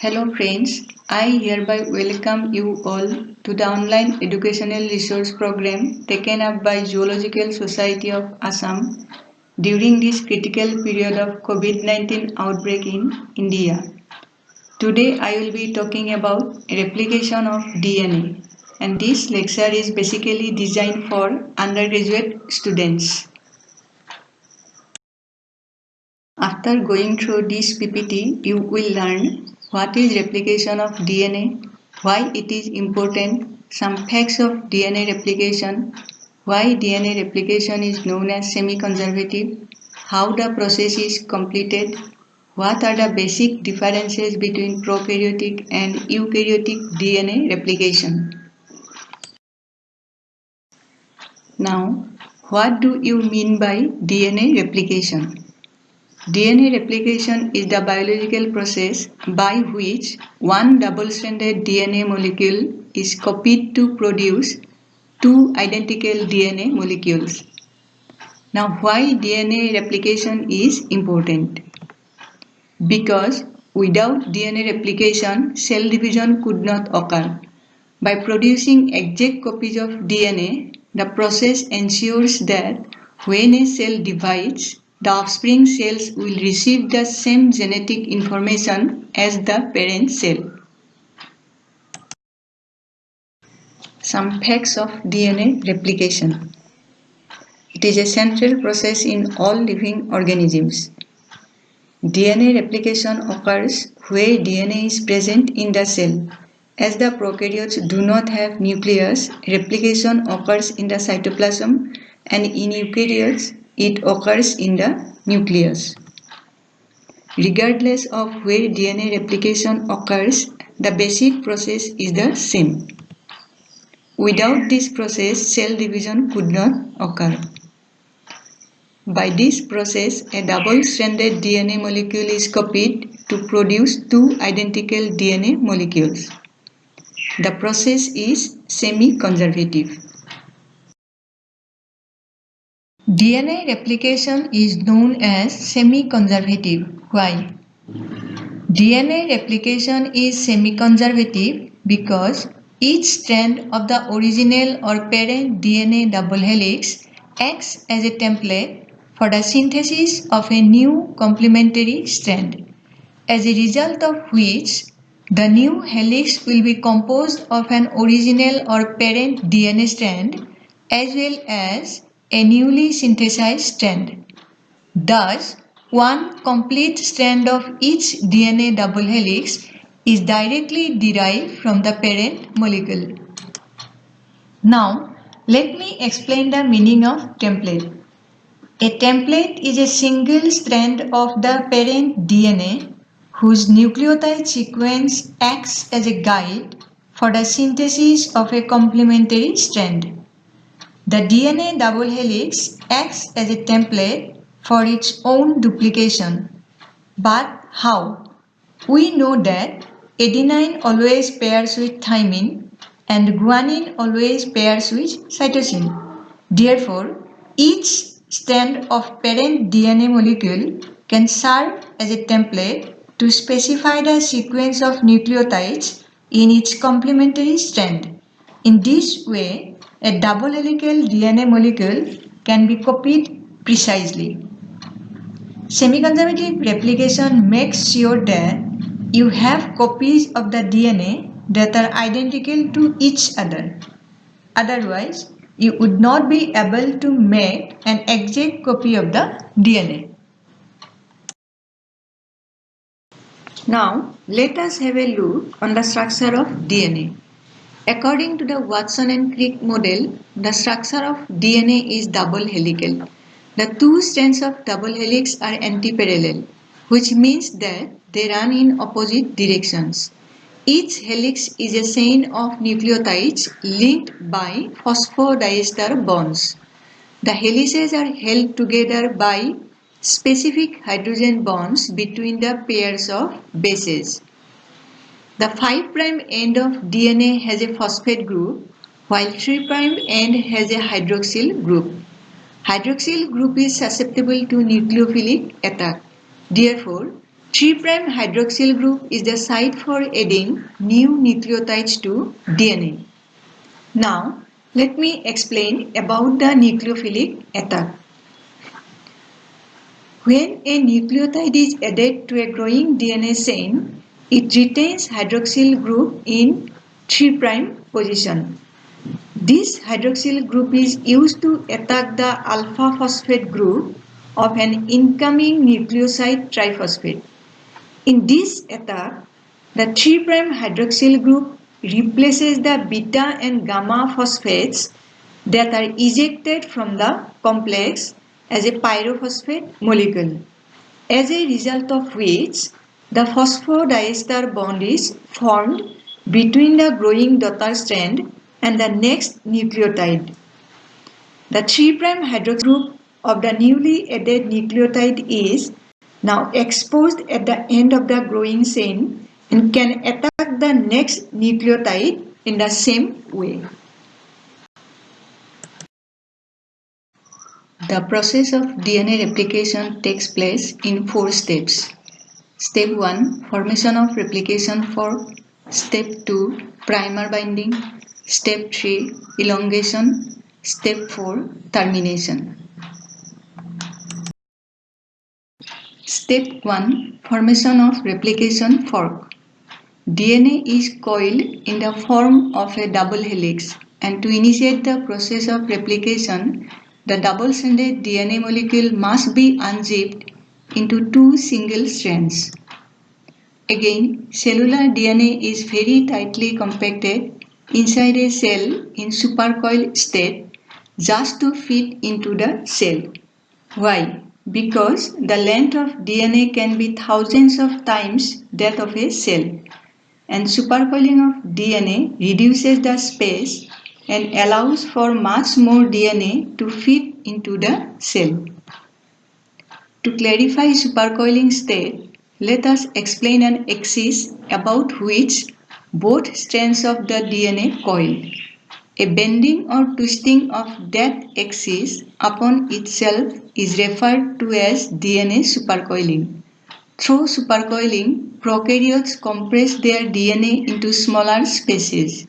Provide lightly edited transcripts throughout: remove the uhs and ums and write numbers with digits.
Hello friends, I hereby welcome you all to the online educational resource program taken up by Zoological Society of Assam during this critical period of COVID-19 outbreak in India. Today I will be talking about replication of DNA, and this lecture is basically designed for undergraduate students. After going through this PPT, you will learn what is replication of DNA, why it is important, some facts of DNA replication, why DNA replication is known as semi-conservative, how the process is completed, what are the basic differences between prokaryotic and eukaryotic DNA replication. Now, what do you mean by DNA replication? DNA replication is the biological process by which one double-stranded DNA molecule is copied to produce two identical DNA molecules. Now, why DNA replication is important? Because without DNA replication, cell division could not occur. By producing exact copies of DNA, the process ensures that when a cell divides, the offspring cells will receive the same genetic information as the parent cell. Some facts of DNA replication. It is a central process in all living organisms. DNA replication occurs where DNA is present in the cell. As the prokaryotes do not have nucleus, replication occurs in the cytoplasm, and in eukaryotes, it occurs in the nucleus. Regardless of where DNA replication occurs, the basic process is the same. Without this process, cell division could not occur. By this process, a double-stranded DNA molecule is copied to produce two identical DNA molecules. The process is semi-conservative. DNA replication is known as semi-conservative. Why? DNA replication is semi-conservative because each strand of the original or parent DNA double helix acts as a template for the synthesis of a new complementary strand, as a result of which the new helix will be composed of an original or parent DNA strand as well as a newly synthesized strand. Thus, one complete strand of each DNA double helix is directly derived from the parent molecule. Now, let me explain the meaning of template. A template is a single strand of the parent DNA whose nucleotide sequence acts as a guide for the synthesis of a complementary strand. The DNA double helix acts as a template for its own duplication. But how? We know that adenine always pairs with thymine and guanine always pairs with cytosine. Therefore, each strand of parent DNA molecule can serve as a template to specify the sequence of nucleotides in its complementary strand. In this way, a double helical DNA molecule can be copied precisely. Semi-conservative replication makes sure that you have copies of the DNA that are identical to each other. Otherwise, you would not be able to make an exact copy of the DNA. Now, let us have a look on the structure of DNA. According to the Watson and Crick model, the structure of DNA is double helical. The two strands of double helix are antiparallel, which means that they run in opposite directions. Each helix is a chain of nucleotides linked by phosphodiester bonds. The helices are held together by specific hydrogen bonds between the pairs of bases. The 5' end of DNA has a phosphate group, while 3' end has a hydroxyl group. Hydroxyl group is susceptible to nucleophilic attack. Therefore, 3' hydroxyl group is the site for adding new nucleotides to DNA. Now, let me explain about the nucleophilic attack. When a nucleotide is added to a growing DNA chain, it retains hydroxyl group in 3' position. This hydroxyl group is used to attack the alpha phosphate group of an incoming nucleoside triphosphate. In this attack, the 3' hydroxyl group replaces the beta and gamma phosphates that are ejected from the complex as a pyrophosphate molecule, as a result of which the phosphodiester bond is formed between the growing daughter strand and the next nucleotide. The 3' hydroxyl group of the newly added nucleotide is now exposed at the end of the growing chain and can attack the next nucleotide in the same way. The process of DNA replication takes place in 4 steps. Step 1, formation of replication fork. Step 2, primer binding. Step 3, elongation. Step 4, termination. Step 1, formation of replication fork. DNA is coiled in the form of a double helix, and to initiate the process of replication, the double-stranded DNA molecule must be unzipped into 2 single strands. Again, cellular DNA is very tightly compacted inside a cell in supercoiled state just to fit into the cell. Why? Because the length of DNA can be thousands of times that of a cell, and supercoiling of DNA reduces the space and allows for much more DNA to fit into the cell. To clarify supercoiling state, let us explain an axis about which both strands of the DNA coil. A bending or twisting of that axis upon itself is referred to as DNA supercoiling. Through supercoiling, prokaryotes compress their DNA into smaller spaces.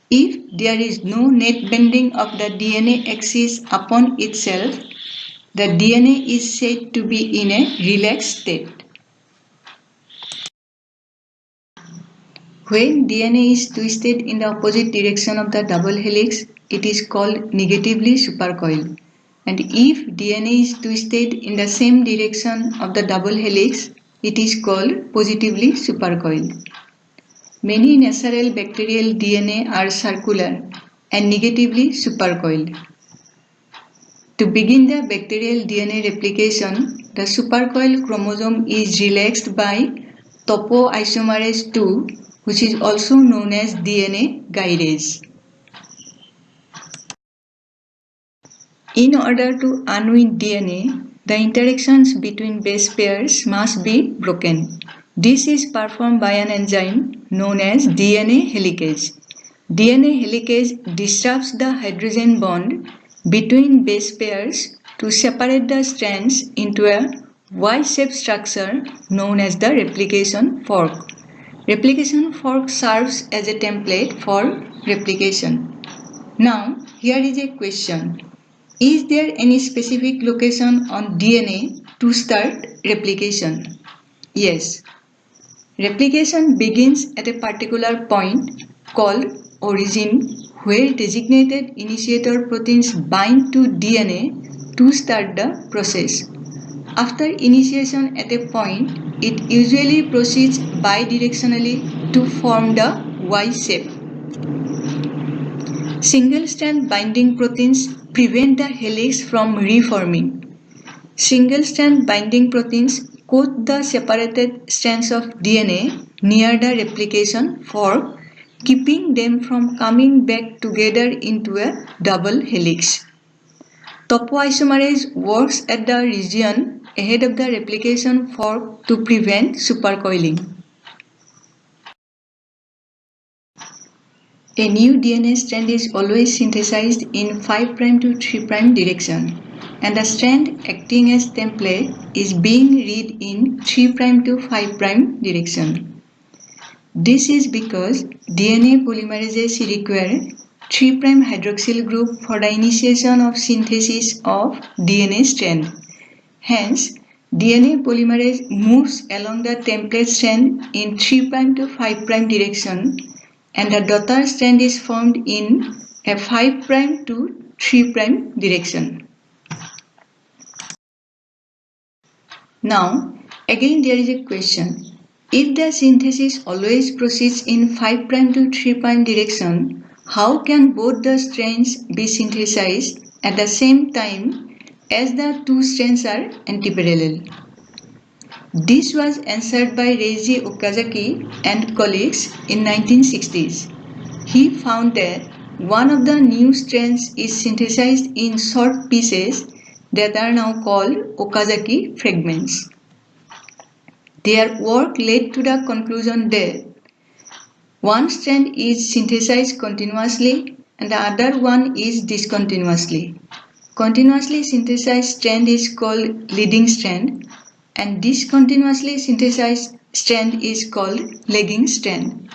If there is no net bending of the DNA axis upon itself, the DNA is said to be in a relaxed state. When DNA is twisted in the opposite direction of the double helix, it is called negatively supercoiled. And if DNA is twisted in the same direction of the double helix, it is called positively supercoiled. Many natural bacterial DNA are circular and negatively supercoiled. To begin the bacterial DNA replication, the supercoiled chromosome is relaxed by topoisomerase II, which is also known as DNA guidase. In order to unwind DNA, the interactions between base pairs must be broken. This is performed by an enzyme known as DNA helicase. DNA helicase disrupts the hydrogen bond between base pairs to separate the strands into a Y-shaped structure known as the replication fork. Replication fork serves as a template for replication. Now, here is a question. Is there any specific location on DNA to start replication? Yes. Replication begins at a particular point called origin, where designated initiator proteins bind to DNA to start the process. After initiation at a point, it usually proceeds bidirectionally to form the Y shape. Single-strand binding proteins prevent the helix from reforming. Single-strand binding proteins coat the separated strands of DNA near the replication fork, keeping them from coming back together into a double helix. Topoisomerase works at the region ahead of the replication fork to prevent supercoiling. A new DNA strand is always synthesized in 5' to 3' direction. and the strand acting as template is being read in 3' to 5' direction. This is because DNA polymerases require 3' hydroxyl group for the initiation of synthesis of DNA strand. Hence, DNA polymerase moves along the template strand in 3' to 5' direction, and the daughter strand is formed in a 5' to 3' direction. Now, again there is a question. If the synthesis always proceeds in 5' to 3' direction, how can both the strands be synthesized at the same time as the two strands are antiparallel? This was answered by Reiji Okazaki and colleagues in 1960s. He found that one of the new strands is synthesized in short pieces that are now called Okazaki fragments. Their work led to the conclusion that one strand is synthesized continuously and the other one is discontinuously. Continuously synthesized strand is called leading strand and discontinuously synthesized strand is called lagging strand.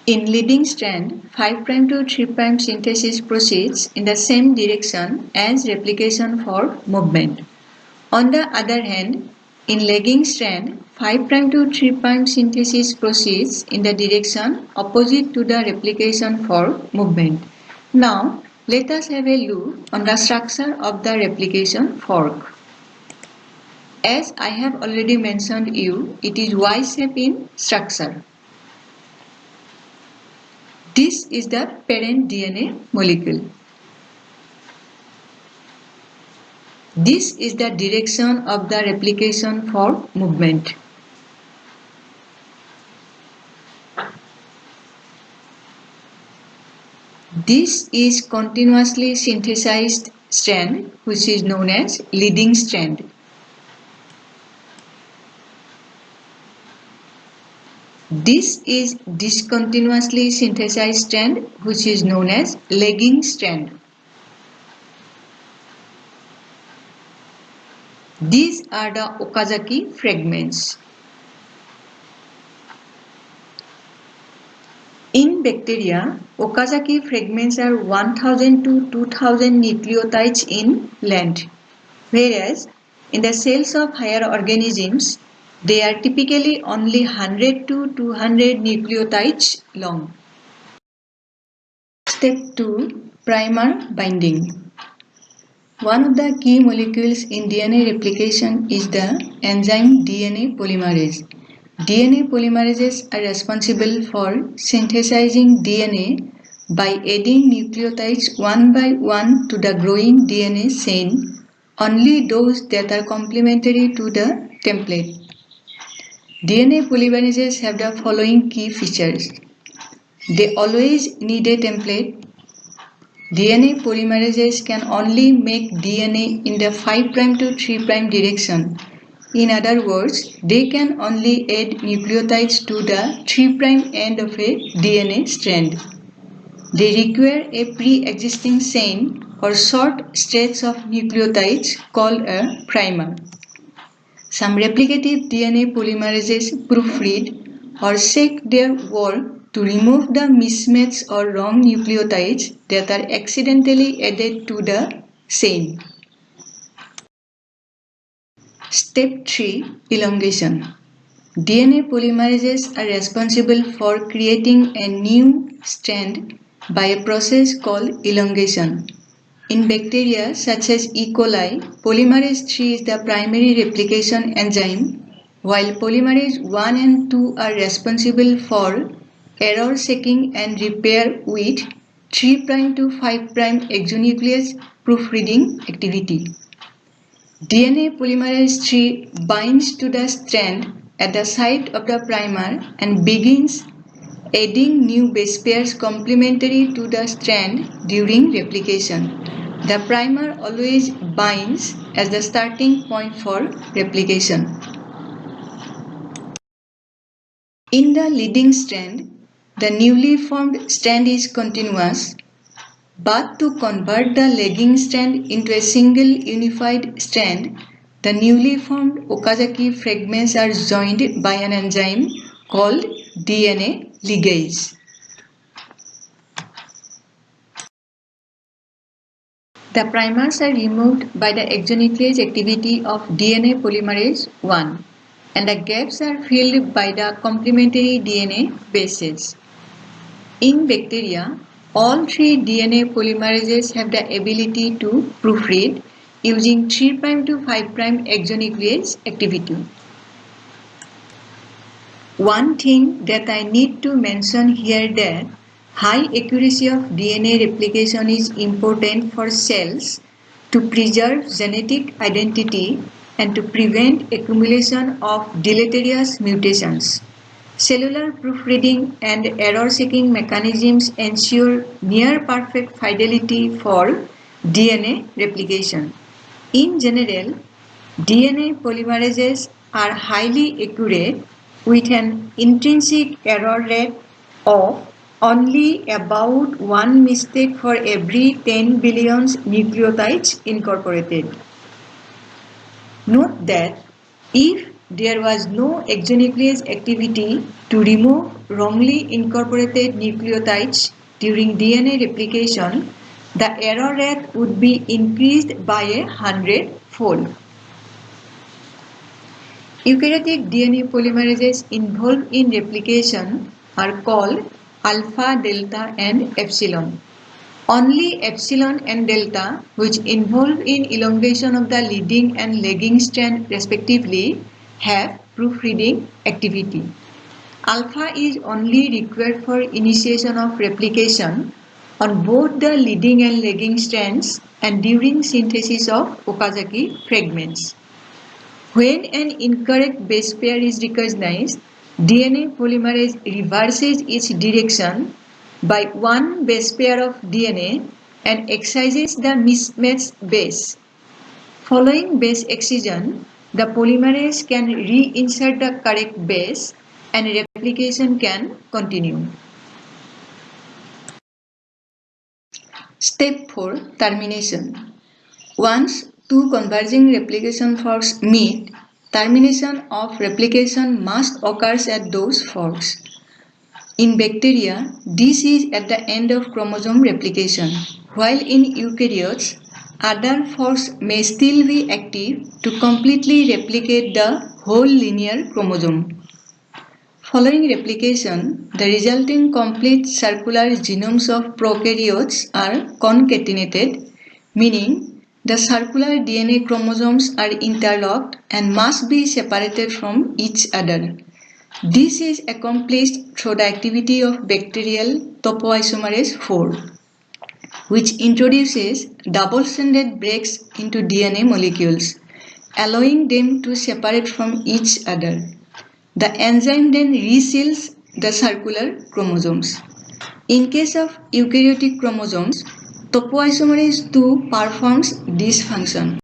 In leading strand, 5' to 3' synthesis proceeds in the same direction as replication for movement. On the other hand, in lagging strand, 5' to 3' synthesis proceeds in the direction opposite to the replication for movement. Now, let us have a look on the structure of the replication fork. As I have already mentioned you, it is Y-shape in structure. This is the parent DNA molecule. This is the direction of the replication for movement. This is continuously synthesized strand, which is known as leading strand. This is discontinuously synthesized strand, which is known as lagging strand. These are the Okazaki fragments. In bacteria, Okazaki fragments are 1000 to 2000 nucleotides in length, whereas in the cells of higher organisms, they are typically only 100 to 200 nucleotides long. Step 2. Primer binding. One of the key molecules in DNA replication is the enzyme DNA polymerase. DNA polymerases are responsible for synthesizing DNA by adding nucleotides one by one to the growing DNA chain, only those that are complementary to the template. DNA polymerases have the following key features. They always need a template. DNA polymerases can only make DNA in the 5' to 3' direction. In other words, they can only add nucleotides to the 3' end of a DNA strand. They require a pre-existing chain or short stretch of nucleotides called a primer. Some replicative DNA polymerases proofread or check their work to remove the mismatch or wrong nucleotides that are accidentally added to the chain. Step 3. Elongation. DNA polymerases are responsible for creating a new strand by a process called elongation. In bacteria such as E. coli, polymerase 3 is the primary replication enzyme, while polymerase 1 and 2 are responsible for error checking and repair with 3' to 5' exonuclease proofreading activity. DNA polymerase 3 binds to the strand at the site of the primer and begins adding new base pairs complementary to the strand during replication. The primer always binds as the starting point for replication. In the leading strand, the newly formed strand is continuous. But to convert the lagging strand into a single unified strand, the newly formed Okazaki fragments are joined by an enzyme called DNA ligase. The primers are removed by the exonuclease activity of DNA polymerase I, and the gaps are filled by the complementary DNA bases. In bacteria, all three DNA polymerases have the ability to proofread using 3' to 5' exonuclease activity. One thing that I need to mention here that high accuracy of DNA replication is important for cells to preserve genetic identity and to prevent accumulation of deleterious mutations. Cellular proofreading and error-seeking mechanisms ensure near-perfect fidelity for DNA replication. In general, DNA polymerases are highly accurate with an intrinsic error rate of only about one mistake for every 10 billion nucleotides incorporated. Note that if there was no exonuclease activity to remove wrongly incorporated nucleotides during DNA replication, the error rate would be increased by 100-fold. Eukaryotic DNA polymerases involved in replication are called alpha, delta, and epsilon. Only epsilon and delta, which involve in elongation of the leading and lagging strand respectively, have proofreading activity. Alpha is only required for initiation of replication on both the leading and lagging strands and during synthesis of Okazaki fragments. When an incorrect base pair is recognized, DNA polymerase reverses its direction by one base pair of DNA and excises the mismatched base. Following base excision, the polymerase can reinsert the correct base and replication can continue. Step 4. Termination. Once two converging replication forks meet, termination of replication must occur at those forks. In bacteria, this is at the end of chromosome replication, while in eukaryotes, other forks may still be active to completely replicate the whole linear chromosome. Following replication, the resulting complete circular genomes of prokaryotes are concatenated, meaning the circular DNA chromosomes are interlocked and must be separated from each other. This is accomplished through the activity of bacterial topoisomerase 4, which introduces double-stranded breaks into DNA molecules, allowing them to separate from each other. The enzyme then reseals the circular chromosomes. In case of eukaryotic chromosomes, topoisomerase 2 performs this function.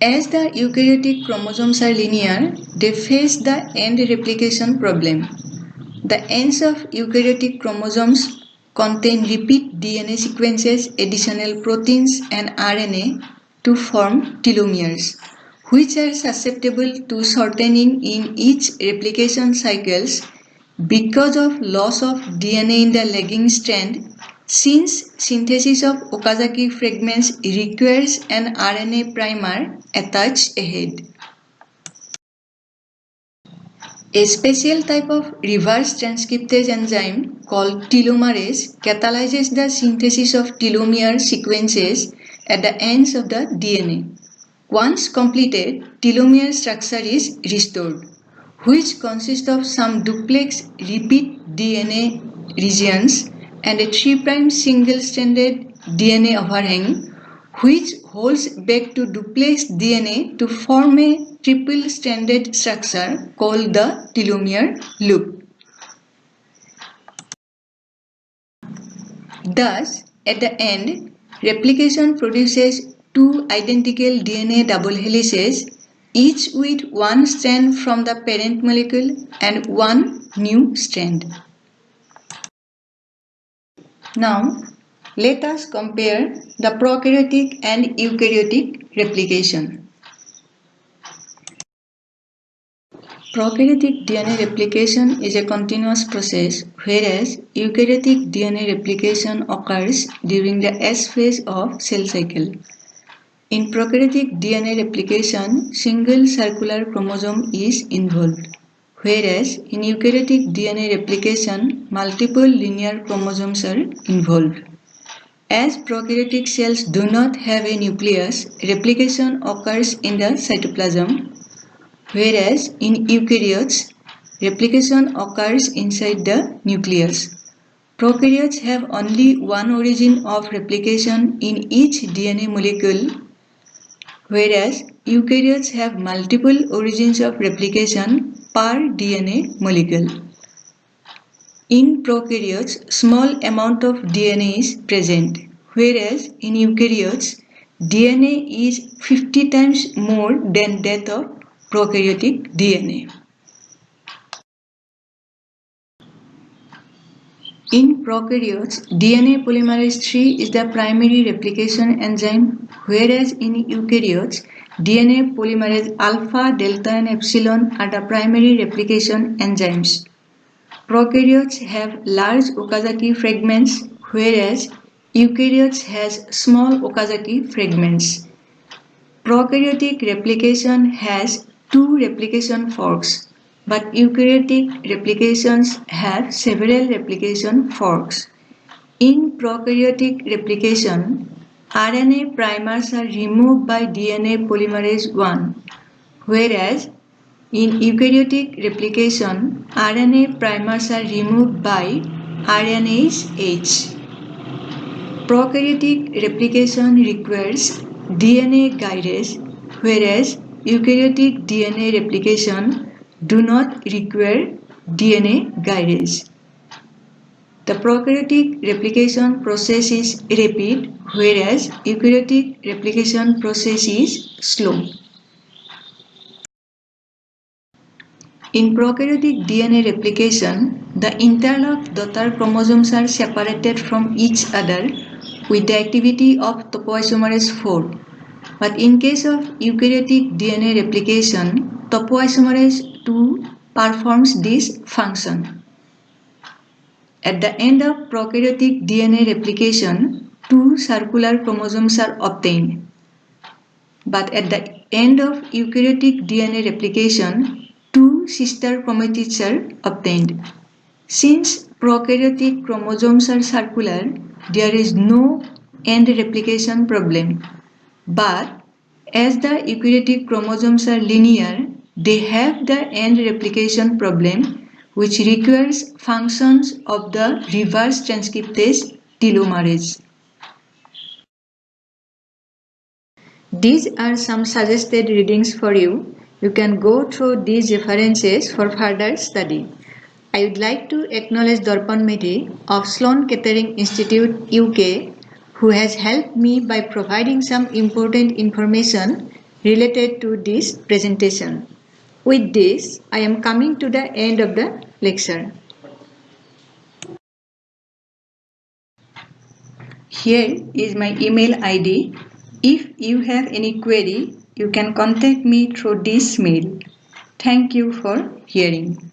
As the eukaryotic chromosomes are linear, they face the end replication problem. The ends of eukaryotic chromosomes contain repeat DNA sequences, additional proteins and RNA to form telomeres, which are susceptible to shortening in each replication cycles because of loss of DNA in the lagging strand. Since synthesis of Okazaki fragments requires an RNA primer attached ahead. A special type of reverse transcriptase enzyme called telomerase catalyzes the synthesis of telomere sequences at the ends of the DNA. Once completed, telomere structure is restored, which consists of some duplex repeat DNA regions and a 3' single-stranded DNA overhang, which holds back to duplex DNA to form a triple-stranded structure called the telomere loop. Thus, at the end, replication produces two identical DNA double helices, each with one strand from the parent molecule and one new strand. Now, let us compare the prokaryotic and eukaryotic replication. Prokaryotic DNA replication is a continuous process, whereas eukaryotic DNA replication occurs during the S phase of cell cycle. In prokaryotic DNA replication, single circular chromosome is involved, whereas in eukaryotic DNA replication, multiple linear chromosomes are involved. As prokaryotic cells do not have a nucleus, replication occurs in the cytoplasm, whereas in eukaryotes, replication occurs inside the nucleus. Prokaryotes have only one origin of replication in each DNA molecule, whereas eukaryotes have multiple origins of replication per DNA molecule. In prokaryotes, small amount of DNA is present, whereas in eukaryotes, DNA is 50 times more than that of prokaryotic DNA. In prokaryotes, DNA polymerase III is the primary replication enzyme, whereas in eukaryotes, DNA polymerase alpha, delta and epsilon are the primary replication enzymes. Prokaryotes have large Okazaki fragments, whereas eukaryotes has small Okazaki fragments. Prokaryotic replication has two replication forks, but eukaryotic replications have several replication forks. In prokaryotic replication, RNA primers are removed by DNA polymerase I, whereas in eukaryotic replication, RNA primers are removed by RNase H. Prokaryotic replication requires DNA guidance, whereas eukaryotic DNA replication do not require DNA guidance. The prokaryotic replication process is rapid, whereas eukaryotic replication process is slow. In prokaryotic DNA replication, the interlocked daughter chromosomes are separated from each other with the activity of topoisomerase IV. But in case of eukaryotic DNA replication, topoisomerase II performs this function. At the end of prokaryotic DNA replication, two circular chromosomes are obtained. But at the end of eukaryotic DNA replication, two sister chromatids are obtained. Since prokaryotic chromosomes are circular, there is no end replication problem. But as the eukaryotic chromosomes are linear, they have the end replication problem, which requires functions of the reverse transcriptase telomerase. These are some suggested readings for you. You can go through these references for further study. I would like to acknowledge Darpan Mehdi of Sloan Kettering Institute, UK, who has helped me by providing some important information related to this presentation. With this, I am coming to the end of the lecture. Here is my email ID. If you have any query, you can contact me through this mail. Thank you for hearing.